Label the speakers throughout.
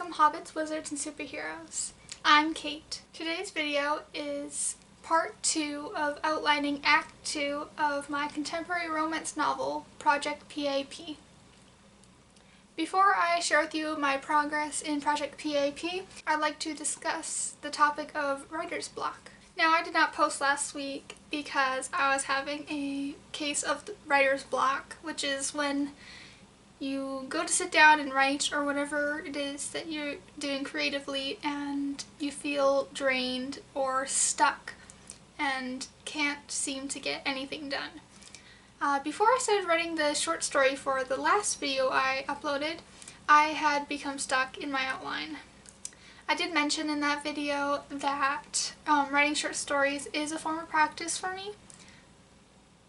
Speaker 1: Welcome hobbits, wizards, and superheroes. I'm Kate. Today's video is part 2 of outlining Act 2 of my contemporary romance novel, Project P.A.P. Before I share with you my progress in Project P.A.P, I'd like to discuss the topic of writer's block. Now, I did not post last week because I was having a case of writer's block, which is when you go to sit down and write or whatever it is that you're doing creatively and you feel drained or stuck and can't seem to get anything done. Before I started writing the short story for the last video I uploaded, I had become stuck in my outline. I did mention in that video that writing short stories is a form of practice for me,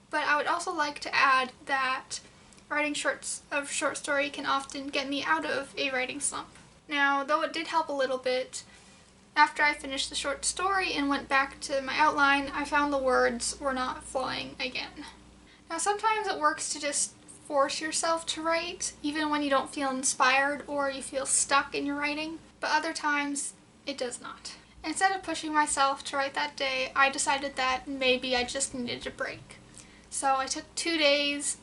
Speaker 1: but I would also like to add that writing short story can often get me out of a writing slump. Now, though it did help a little bit, after I finished the short story and went back to my outline, I found the words were not flowing again. Now, sometimes it works to just force yourself to write, even when you don't feel inspired or you feel stuck in your writing, but other times it does not. Instead of pushing myself to write that day, I decided that maybe I just needed a break. So I took 2 days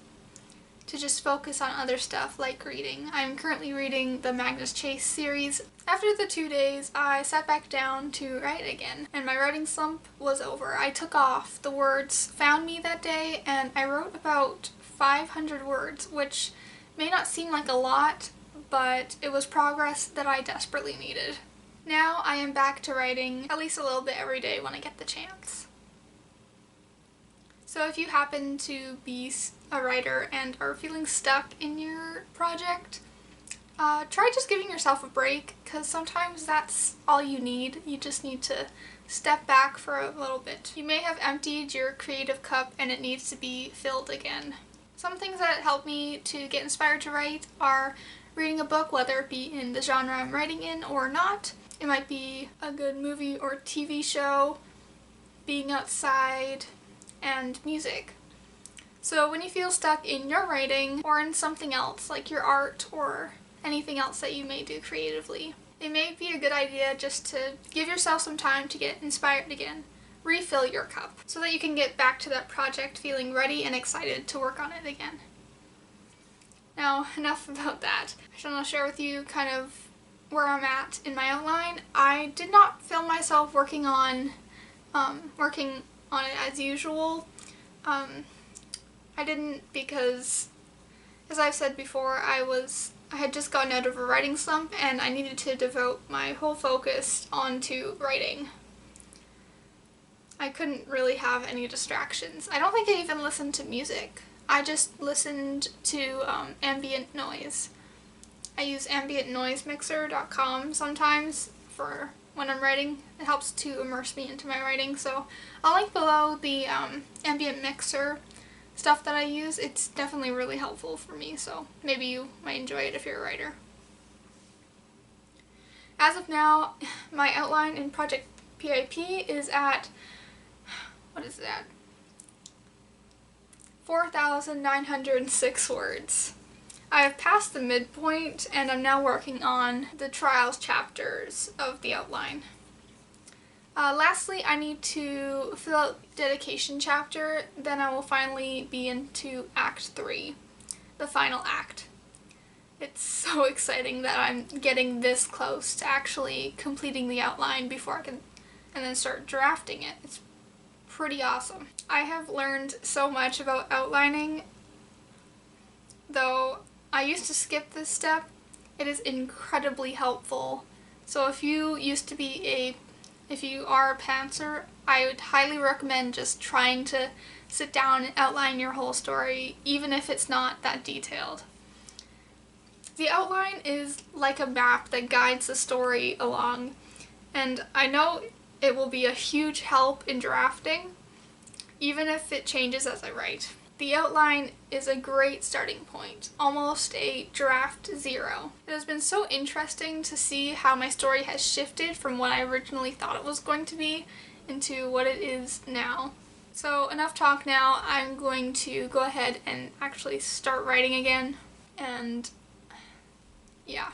Speaker 1: to just focus on other stuff like reading. I'm currently reading the Magnus Chase series. After the 2 days, I sat back down to write again, and my writing slump was over. I took off. The words found me that day, and I wrote about 500 words, which may not seem like a lot, but it was progress that I desperately needed. Now I am back to writing at least a little bit every day when I get the chance. So if you happen to be a writer and are feeling stuck in your project, try just giving yourself a break, because sometimes that's all you need. You just need to step back for a little bit. You may have emptied your creative cup and it needs to be filled again. Some things that help me to get inspired to write are reading a book, whether it be in the genre I'm writing in or not. It might be a good movie or TV show, being outside, and music. So when you feel stuck in your writing or in something else like your art or anything else that you may do creatively, it may be a good idea just to give yourself some time to get inspired again. Refill your cup so that you can get back to that project feeling ready and excited to work on it again. Now, enough about that. I just want to share with you kind of where I'm at in my outline. I did not film myself working on it as usual. I didn't because, as I've said before, I had just gotten out of a writing slump and I needed to devote my whole focus onto writing. I couldn't really have any distractions. I don't think I even listened to music. I just listened to ambient noise. I use ambientnoisemixer.com sometimes for when I'm writing. It helps to immerse me into my writing, so I'll link below the ambient mixer stuff that I use. It's definitely really helpful for me, so maybe you might enjoy it if you're a writer. As of now, my outline in Project P.A.P is at, what is it at? 4,906 words. I have passed the midpoint and I'm now working on the trials chapters of the outline. Lastly, I need to fill out the dedication chapter, then I will finally be into Act 3, the final act. It's so exciting that I'm getting this close to actually completing the outline before I can and then start drafting it. It's pretty awesome. I have learned so much about outlining, though I used to skip this step. It is incredibly helpful. So if you are a pantser, I would highly recommend just trying to sit down and outline your whole story, even if it's not that detailed. The outline is like a map that guides the story along, and I know it will be a huge help in drafting, even if it changes as I write. The outline is a great starting point, almost a draft zero. It has been so interesting to see how my story has shifted from what I originally thought it was going to be into what it is now. So enough talk now, I'm going to go ahead and actually start writing again, and yeah.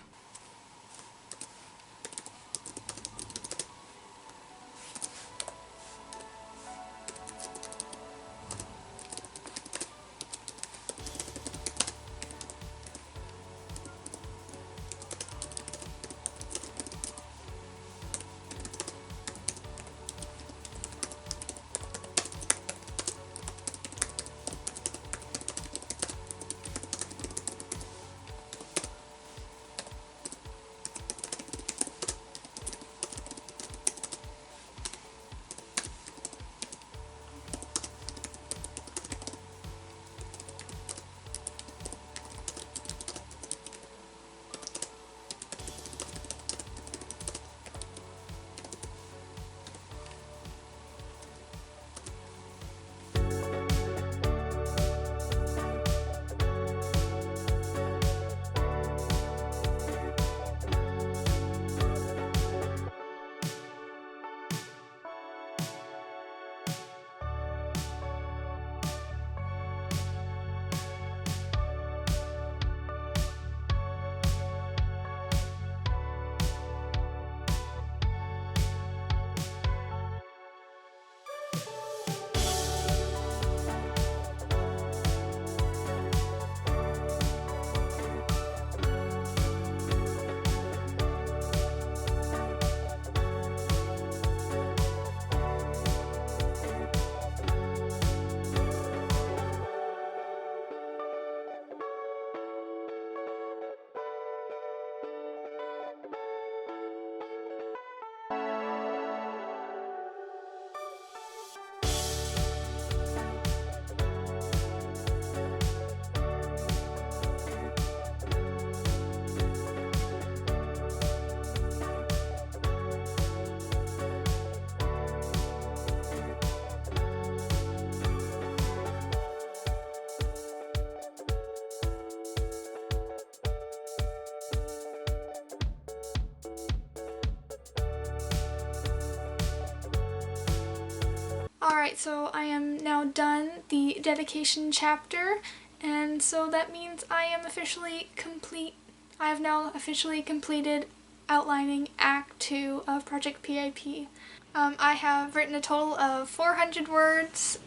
Speaker 1: Alright, so I am now done the dedication chapter, and so that means I am officially complete. I have now officially completed outlining Act 2 of Project P.A.P. I have written a total of 400 words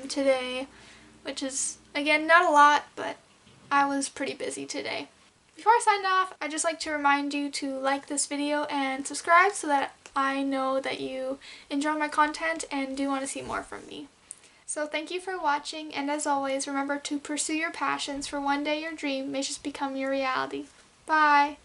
Speaker 1: today, which is, again, not a lot, but I was pretty busy today. Before I sign off, I'd just like to remind you to like this video and subscribe so that I know that you enjoy my content and do want to see more from me. So thank you for watching, and as always, remember to pursue your passions, for one day your dream may just become your reality. Bye!